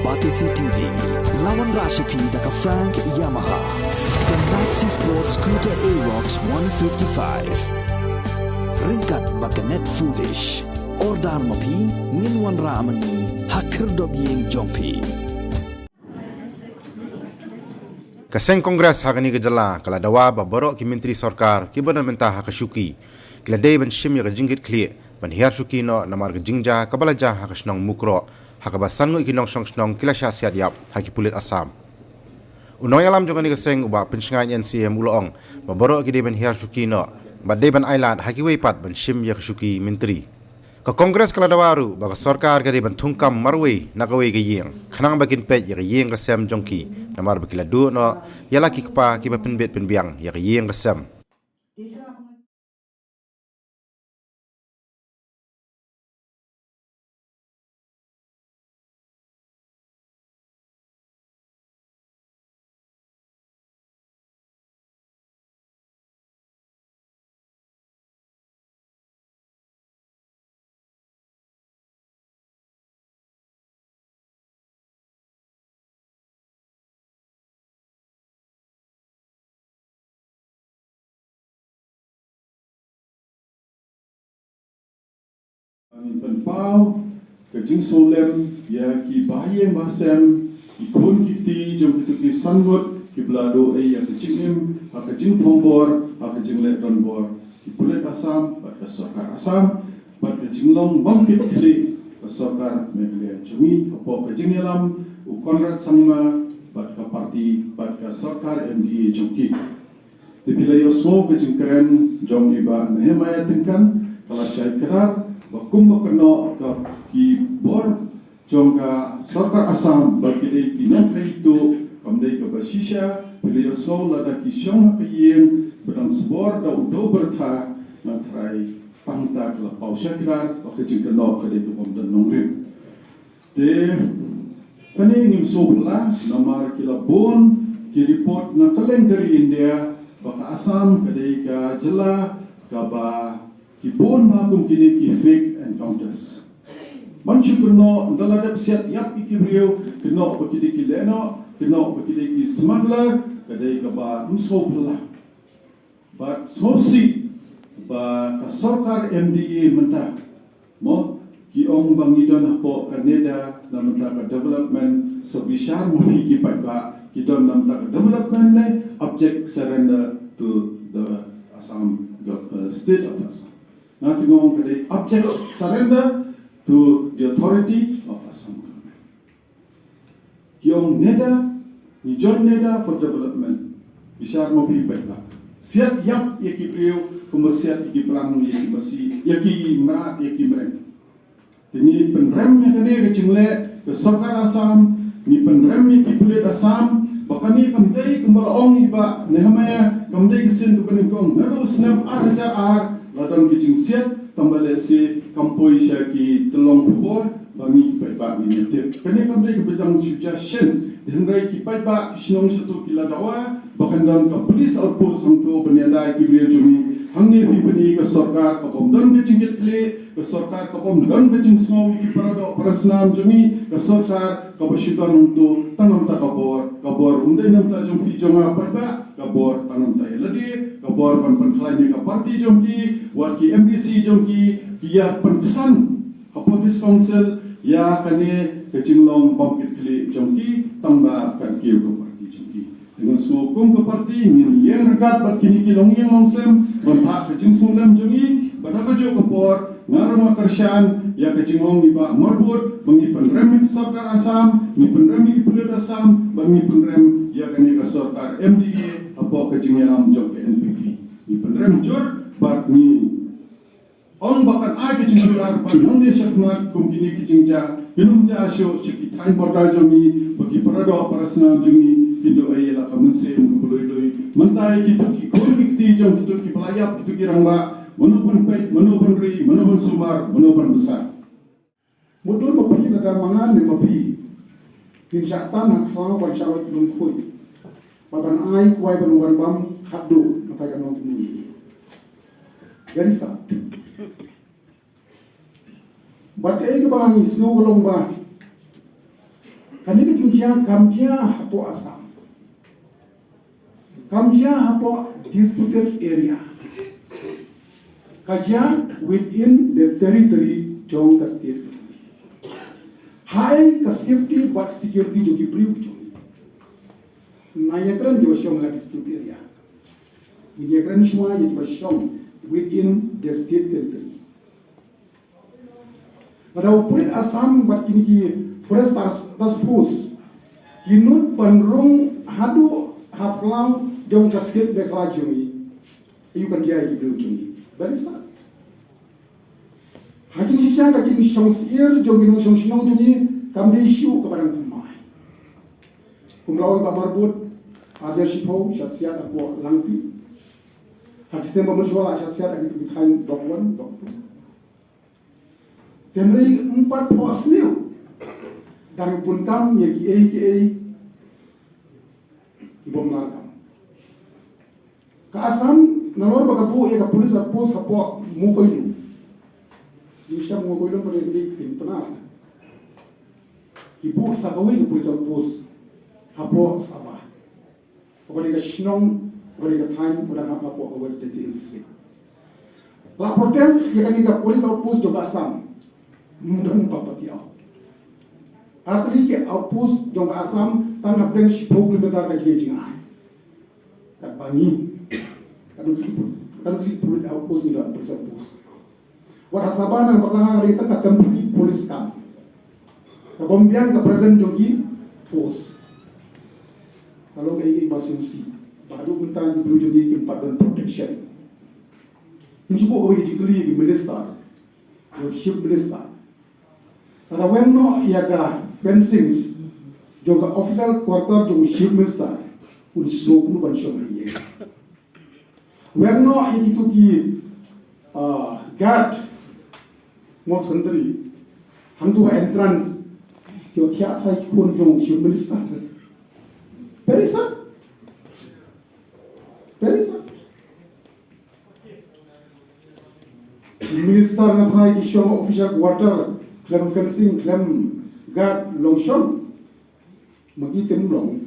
Batisi TV, lawan Rashipi daka Frank Yamaha, dan Maxi Sports Scooter Aerox 155. Ringkat baka net foodish, ordar mapi, nginwan ramani, hakir dobyeng jompi. Kaseng Kongres hakani kejala kala Dawa Baroh ki Myntri Sorkar ki bana mentah hak Shuki kila day ban shim ya jingit kli ban Hiar Shuki no namar jingja kabala ja hak snong mukro hak basan ngo ikinong song snong kila syasiat yap hak pulit Assam unoy alam jongani kaseng uba pensingan NCM ulong Baroh ki day ban Hiar Shuki no ba day ban island hak weipat ban shim ya Shuki Myntri ka Kongres kala Dawaru ba Sorkar ka day ban thungkam marwe nakawe ke yeng khanang bakin pet ya yeng kasem jongki namar bakila du no yala ki kpa ki ba penbet penbiang ya yeng kasem Penpau kejing solem ya ki bayeng basem ikon kiti jom kitu ki sanwat ki belado ya kejing kejing tombor kejing le donbor ki pulet Assam pada Sorkar Assam pada kejing long bangkit kli Sorkar megle jumi apa kejing yalam ukonrat sangma pada parti pada Sorkar MDA jomki dipilai osmo kejing keren jom iba nehemaya tingkan kalau saya kerar bakum makno ki bor jongka Sorkar Assam bakide pinong kaito kamdai ka basisha pilih so lada ki syong kayeng bedang sebor da udo bertha na trai tangta la pausyakar bakajing keno kade tu pom dan nongrim de kane ngim so bla namar kila bon ki report na kalendari India baka Assam kade ka jela ka ba kibon makum kini ki fake encounters. Manchu keno daladap siat yap ikibrio keno bakide ki leno keno bakide ki smuggler kadai ka ba umso pula. But so si ba ka Sorkar MDA menta mo ki ong bangidon hapo kaneda na menta ka development sebisar mo ki pa ki don na menta ka development ne object surrender to the Assam state of Assam. Nothing wrong with the object surrender to the authority of Assam government. Yung neda, ni John neda for development, bisar mo pipet. Siat yap yaki priyo, kumasiat yaki pelang yaki masi, yaki merat yaki mereng. Ini penrem yang kene kecimle ke Sorkar Assam, ni penrem yaki pulit Assam, bahkan ni kamdai kembalaong iba nehamaya kamdai kesin kepeningkong narus nem arajar ar ladang kijing siat tambale si kampoi syaki telong pukor bangi paipa ni netip kene kamdai kebedang suggestion denrai ki paipa sinong satu kila Dawa bahkan dan ka police outpost untuk peniadai kibria jumi hangni pipeni ke Sorkar ka pomdan kijing kitle ke Sorkar ka pomdan kijing snow ki parado parasnam jumi ke Sorkar ka basidan untuk tanam ta kabor undai nam ta jumpi jonga paipa kabor tanam ta ladi kabor pan khlai ka parti jomki warki MDC jomki kia penpesan Police Council ya kane kecilong bangkit kli jomki tamba kan kiu ke parti jomki dengan sokong ke parti min yang regat bat kini kilong yang longsem bantak kecing sulam jomi pada kejo kapor ngarum kersyan ya kecingong iba marbut bangi penrem Sorkar Assam ni penrem ni pulut Assam bangi penrem ya kane ka Sorkar MDA apa kecing yang jom ke NPP ni penrem jur bat ni on bakan ai kecing luar pan hong de syakmat kum kini kecing ja kinum ja syo ciki tain borda jomi bagi parado parasna jomi kindo ai la kamense mbuloi mentai kitu ki kon ki jom kitu ki pelayap kitu ki rangba menopon pait menopon ri menopon sumar menopon besar mudur mapi daga mangan ni mapi kin syatan hak fa wa syawat dum khoi baban ai kuai ban bam khaddo mata kan nong ni jadi sa bakai ke bangi snow golong ba Kami ke tunjang kamjia hapo Assam. Kamjia hapo disputed area. Kajian within the territory jong ka state. High ka safety but security jo ki priu jong. Nayakran jo shom la dispute area. Nayakran shwa jo shom within the state territory. Pada uprit Assam bat kini ki forest task force kinut panrung hadu haplau jong ka state bekla jongi. Ayu kan dia priu jongi. Very sad. Hakim sisa kakim songsier jongin songsinong juni kamde isu kepada pemain. Kumlawan babarbut ada sipo syasiat aku langpi. Hakisem pemersoal syasiat aku bithain dokwan doktor. Tenri 4 pos liu dan pun kam yeki ibom larkam. Ka Assam nalor bagapu ya ka polis apos hapo mukoilu. Isya mukoilu pada dik timpenar. Ibu sakawi ke polis apos hapo Sabah. Kepada ka Shinong, kepada ka Time, kepada hapo ke West District. La protes ya kan ka polis apos jo Assam. Mudang papatiao. Artli ke apos jo Assam tang apreng 10 km ka jejinga. Kat Bangi kan perlu outpost ni dah polis. Wah Sabah nang pertama hari itu kata polis kam. Kemudian ke present jogi force. Kalau kayak ini masih mesti baru minta perlu jogi tempat dan protection. Ini semua kau jadi keli di minister, your chief minister. Karena when no iaga fencing, juga official quarter juga chief minister, udah slow pun banyak lagi. Wagno itu ki guard ngok sentri hantu entrance kyo kya thai kun jong chief minister very sad minister na thai ki show official quarter klem fencing klem guard longshon magi temlong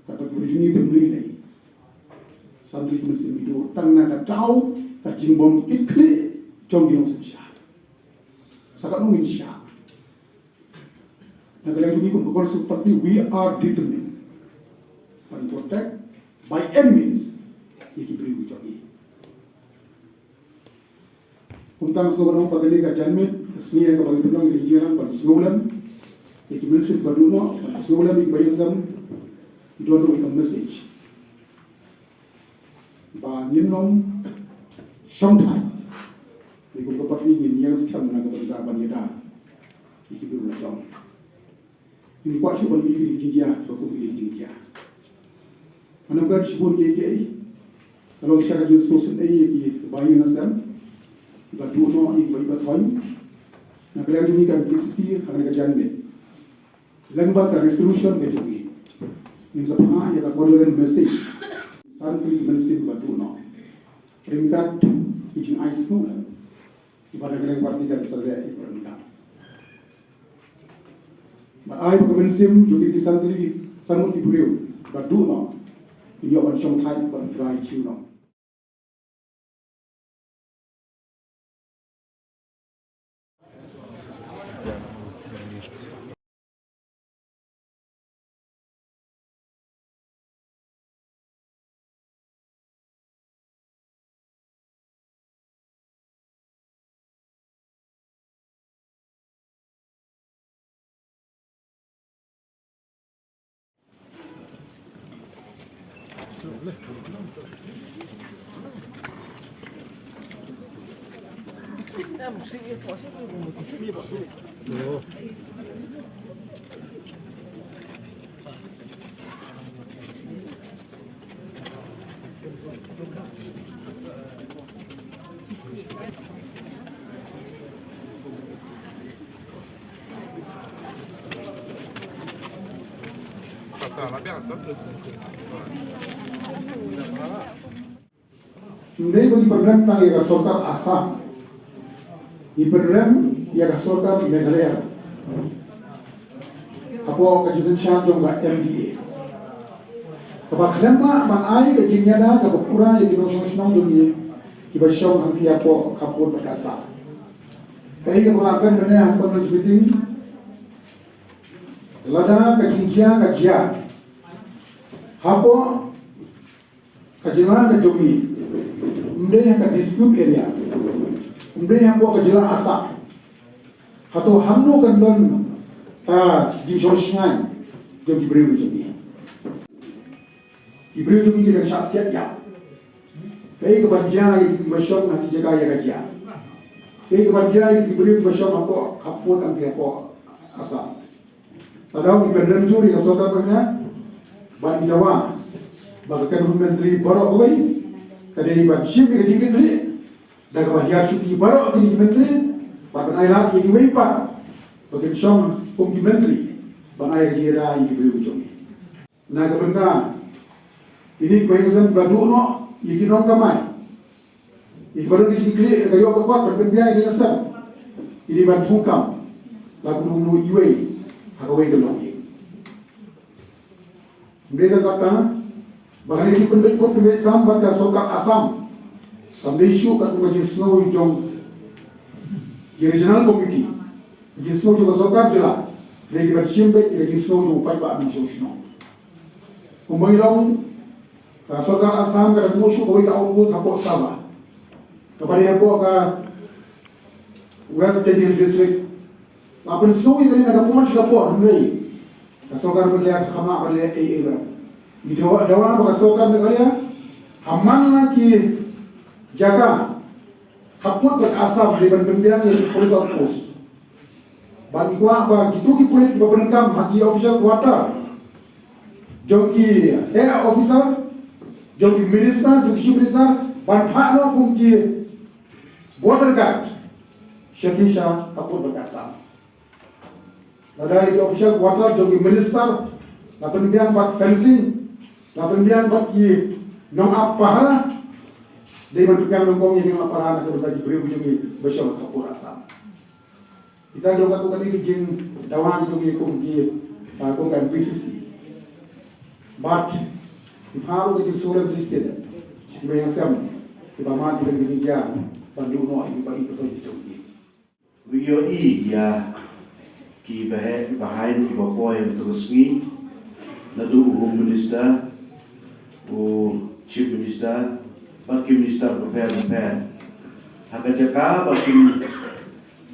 kata berjuni temlei Sandri mesin itu tangna ka tau ka jimbom kikli jongging sya. Sakat nungin sya. Nagalang tumi kun pokol seperti we are determined and protect by any means iki beri ujogi. Untang sobrang pagani ka janmit sniya ka bagi penong rijiran pan snolan iki mensit baduno pan snolan ik bayasam dono ik message. Ba nyinom shongtai ni ko pati ni yang skam na ga banda ban yada iki du na jong ni kwa shu ban ni jingia ko ko ni jingia ana ga shu bon ke kalau syara ju sosen ki bayi nasam ba du no ni ba thoi na ga ni ga PCC kana ga janne langba ka resolution ke jogi ni sa pa ya ka condolence message Santri mensin batu no. Peringkat izin ais no. Ibadah keleng parti dan selesai peringkat. Maai pemensim juga di santri sangat diberiu batu no. Dia akan songkai berdrai ciu no. Hindi bagi program tang ya Sorkar Assam. Di program ya Sorkar Meghalaya. Apo kajian syar jongga MDA. Kepak lema man ai kajian ada ke pura yang kita senang jongi kita syong nanti apo kapur berkasa. Kaya kemulakan benar apa nulis meeting. Lada kajian apo kajian kajongi. Mende yang ke dispute area. Mende yang apo kajian asap. Atau hamno kan don di Jorshman yang diberi ujian. Diberi ujian kita saksiat ya. Kaya kebanjang yang dimasyok nanti jaga ya kajian. Kaya kebanjang yang diberi masyok apa kaput nanti apa asal. Tadau dipendam juri ke Sorkar punya ban Dawa. Bahkan Myntri Baroh away. Kadang ban Shim ke jingkit ni. Dan ke Hiar Shuki Baroh ke Myntri. Bahkan ayat yang diwaipat. Bagian syong kumki Myntri. Ban ayat yang diberi ujian. Nah kebenaran ini kuasa berdua no. Iki nong kamay. Iki baru dikikli kayo kuat berbiaya di asal. Ini bantu kam. Lagu nunggu iwe. Hakaway kelong. Mereka kata, bahkan ini pendek pun pendek sambat ke Sorkar Asam. Sampai isu kat majlis snow jong regional committee. Majlis snow juga Sorkar jelas. Mereka bersimbek majlis snow jong pai pak mensyusno. Kumailong Sorkar Asam kada musuh kau ika umpul sapok sama. Kepada aku ka West Tendian District. Lapan snowy kali ada pun sudah pun ni. Sorkar berlihat kama berlihat era. Di Dawa baka Sorkar berlihat haman lagi jaga kaput berasam di pembimbingan yang polis outpost. Bagi kuah apa gitu ki polis berengkam haki official kuota. Joki officer Jogi minister, Jogi minister, banyak no kumki border guard, Shakisha kapur berkasa. Nada itu official quarter Jogi minister, lapan biang buat fencing, lapan biang buat ki nong apa dia menunjukkan nongkong yang apa nak kita diberi Jogi bersama kapur asam. Kita juga tu kali bikin Dawa Jogi kumki kumkan PCC, but Haru ke sulam sistem, kita yang sama, kita mati dengan media, pandu no, kita bagi betul betul. Video ya, ki bahain ki bawa yang terus ni, nadu home minister, chief minister, bagi minister prepare. Hak jaka bagi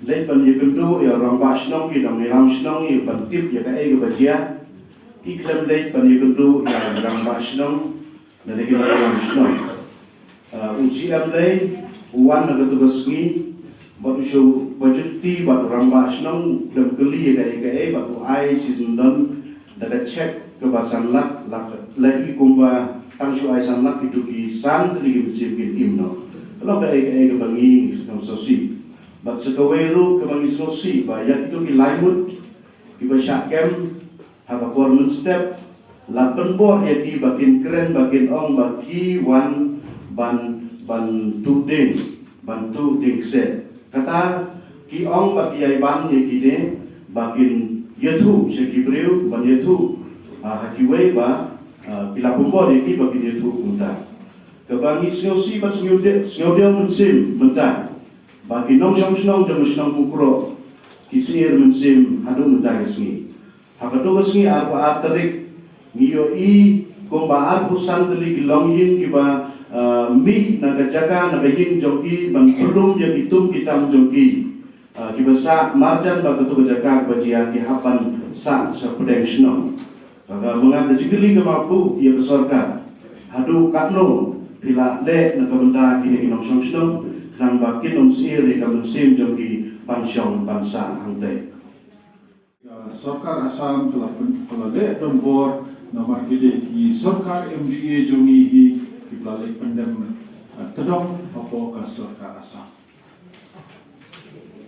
lepas ni bendu ya orang basnong ni, orang niram snong ni, bantip ya kai ke bajian. Ikram late pani bendu yang orang basnong dan lagi orang basnong. Uji amlay uan nak tugas ni, batu show budget ti batu orang basnong dalam keli yang batu ai season dan dapat cek kebasan lak lagi kumba tang show ai san lak itu kisan lagi musim imno. Kalau kai kebangi sosi, bat sekaweru kebangi sosi, bayar itu ki laimut, kibasyak kem. Hak performance step, lapan bor jadi bakin keren, bakin ong, bagi wan bantu ding set. Kata ki ong bagi ay ban ye kide, bakin yathu sekibriu ban yathu hakiway ba pilapun bor jadi bakin yathu unta. Kebangi siosi bat siodel mensim mentah, bagi nong senong dan senong mukro, kisir mensim hadu mentah kesini. Hakatu kesini arpa terik niyo kumba arpu sandali kilongyin kiba mi naga jaga naga yin jongki ban pelum yang itum kita jongki kiba sa marjan ba ketu jaga bajia ki hapan sa sepedeng sno kaga mengada jigeli ke mampu ia Sorkar hadu katno bila le naga benda kini inong song sno nang bakin sir ka musim jongki pansyong bangsa hangte. Sorkar Asam telah pelale nombor nomor gede di Sorkar MDA jongi di pelale pendem tedong apa ke Sorkar Asam.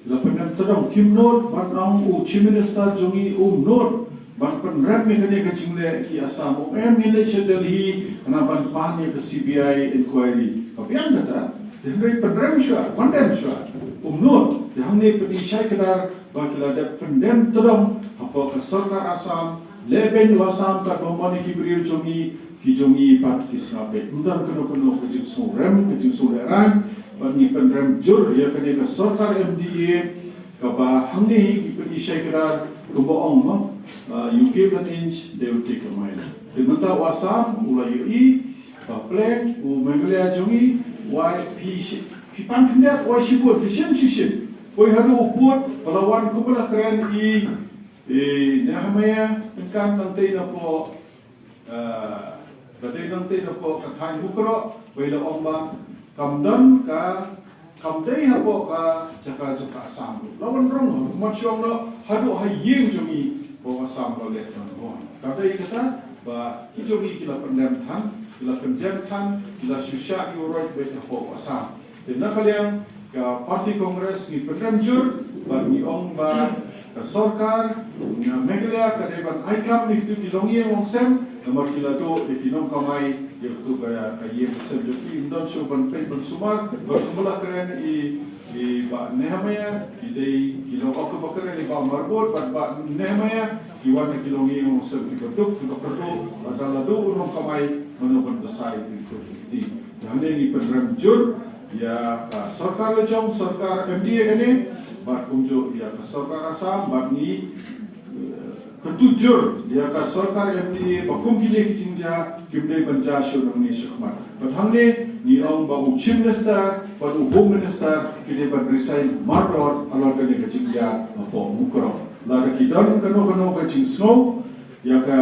Telah pendem tedong Kim Nod batang Chief Minister jongi Nod ban penrem mekane kacingle ki Asam nilai sedeli naban pan ke CBI inquiry. Tapi yang kata dari penrem syar, pandem syar. Nod, yang ni petisai kedar bagi lada pendem tedong Pok Sorkar Assam, Leben Wasam tak bomani kibriu jongi pat kisnape. Mudah kena kejing surem, kejing suleran, bagi penrem jur ya kena ke Sorkar MDA, kaba hamni kipedi syekrar kuboong ma. You give an inch, they will take a mile. Dimata Wasam, ulayui, plan, mengelia jongi, why pi pankindak, why she put shishin. Koi haru uput, pelawan kumpulan keren Nehemia kan nanti napo kathan bukro baila omba kamdan ka kamdai hapo ka jaka Assam lawan rong macam lo hadu hayeng jogi po Assam lo let on kadai kata ba kijogi kila pendam than kila penjam than kila susha yoroi beta po Assam dan nakalian ka parti kongres ni pendam jur ba ni ong ba Sorkar, Meghalaya, Kadeban Aikam, itu kilongi wong sem, nomor kila tu di kilong kamai, iaitu kaya sem joki, indon coban pay bersumar, berkumpulah keren ba Nehemia, idei kilong aku bakeren ba marbot, ba Nehemia, iwan kilongi wong sem dikerduk, pada ladu unong kamai, menoban besar itu. Dan ini penrem jur, ya Sorkar lejong, Sorkar MDA ini. Bat kunjuk dia ke Sorkar Assam, bat ni ketujur dia ke Sorkar yang di bakum kini kicingja kimde banja syurang ni syukmat. Bat hamne ni ong ba Chief Minister, ba Home Minister kini bat resign maror alor kini kicingja apa mukro. Lara kidon kano kicing snow ya ke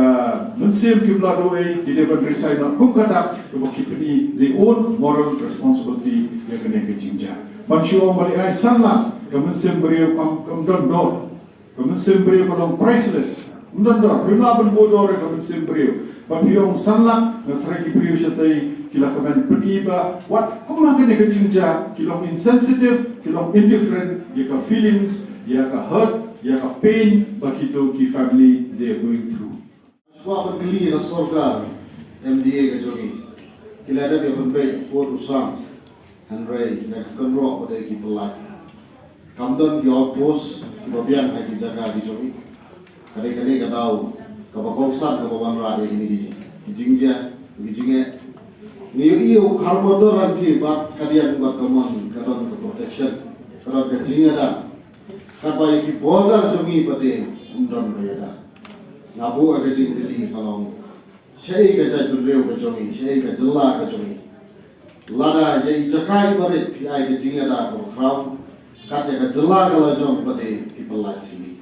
mensim kibla doe kini bat resign nak kum kata ba kipni the own moral responsibility ya kini kicingja. Pancuong balik ai sanlah kemensim beriau kemudian dor, kemensim beriau kalau priceless, kemudian dor, reliable bodor kemensim beriau. Papiong sanlak, ngetreki beriau setai kila kemen peniba, what kumakan dia kejingja, kilong insensitive, kilong indifferent, ya ka feelings, ya ka hurt, ya ka pain, begitu ki family they are going through. Semua pendiri dan Sorkar MDA kejogi, kila ada dia pembaik for usang, Henry dan kenrok pada ki pelak. Kamdon di outpost kemudian lagi jaga di jogi kali-kali kadau kabakausan kabawan rakyat ini dijingja ni iyo kalmotor nanti bat kalian buat kaman kadon ke protection kadon ke jingada kadai ki border jogi pade undon bayada nabu ada jing dili kalau sei ke jaduleu ke jogi sei ke jella ke jogi lada ye jakai barit pi ai ke jingada ko khram kata ke jelas kalau jom pada people like ini.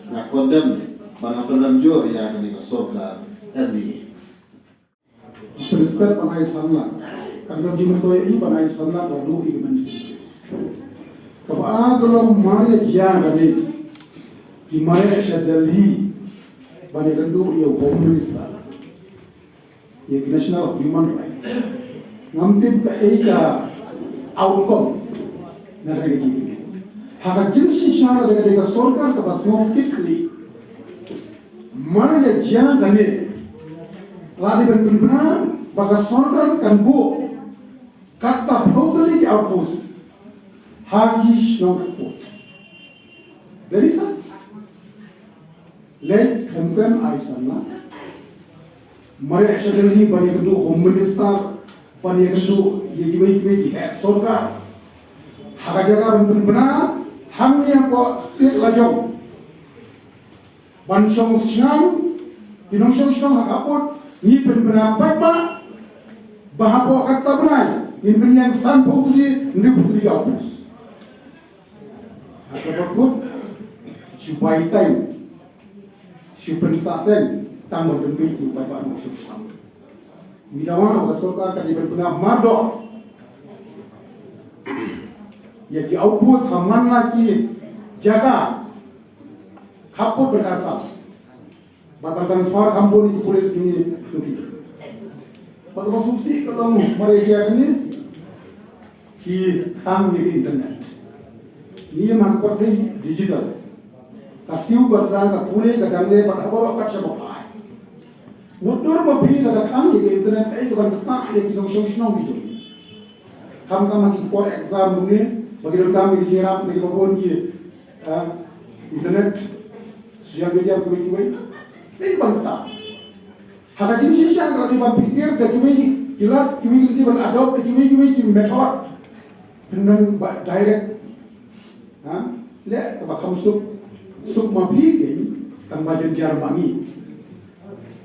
Nak condemn bana penanjur ya kini ke Sorkar MDA. Presiden panai sanla, kalau jiman toy ini panai sanla baru iman sih. Kalau Maria Hiar kini, di Maria Delhi, bani rendu ia Home Minister, ia National Human Rights. Nampib ke eka outcome negara ini. Hak jenis syara dengan Sorkar kepastian kekli, mana yang kami lagi benar-benar bagi Sorkar kan bu kata totally opposite, hakish non-report. Dari sana, lain kemudian Aisyah, mereka sedang banyak itu Home Minister, banyak itu jadi Sorkar. Hak jaga benar-benar hamnya ko state lajong bansong siang dinong siang hak apot ni benar-benar baik bahapo kata benar ni benar san putri ni putri apus hak apot supaya time super saten tamu demi itu bapak maksud midawan Sorkar kali benar-benar mado ya di outpost haman lagi jaga kaput berasas batang transfer kampung di polis ini nanti pada konsumsi kalau mereka ini di tang di internet ini mangkot digital kasih batang ke pulih ke jangan pada apa kat siapa mudur mapi ada tang di internet itu kan tetap ya kita usung gitu kam lagi for exam ini bagi kami dikira bagi pun internet sosial media kuwi ini bangsa haka jin shisha ngara di pikir ke kuwi kilat kuwi di ban adopt kuwi ki method dengan direct le ka bakam suk mapi ke kang bajen jar mangi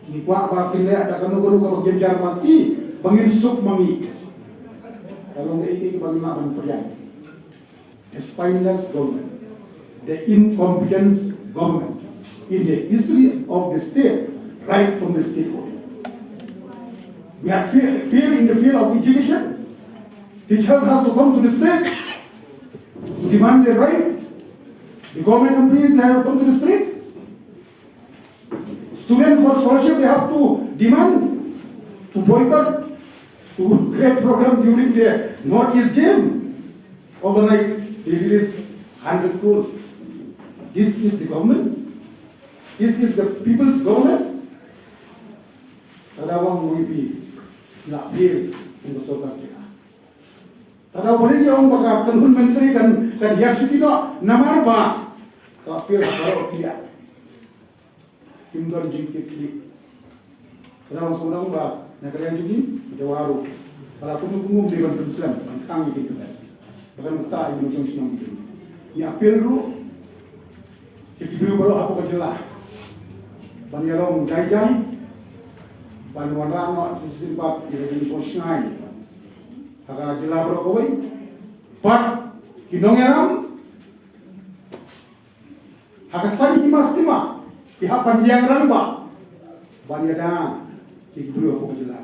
ni kwa ba kile ada kanu ka bajen jar mati bangin suk mangi kalau ini bagaimana ban the spineless government, the incompetent government in the history of the state, right from the statehood. We have failed in the field of education. Teachers have to come to the street to demand their right. The government employees have to come to the street. Students for scholarship, they have to demand, to boycott, to create program during the Northeast game. Overnight, they released 100 crores. This is the government. This is the people's government. Tadawang muipi nak bil untuk Sorkar kita. Tadaw boleh dia orang baga kanun Myntri kan Hiar Shuki no namar ba. Kapil Baroh kia. Timdor jingkit kili. Tadaw seorang ba negara jadi Dawa. Para pengumum di Banten Islam, Bantang itu kan. Bahkan kita ini macam senang itu. Ni apel ru, kita baru apa kejelah. Banyalong jai-jai, banwan no sisi pap ini sosnai. Agak jelah baru kau pat kinong yaram, agak sani mas-sima, pihak panjang ramba, banyada kita baru apa kejelah.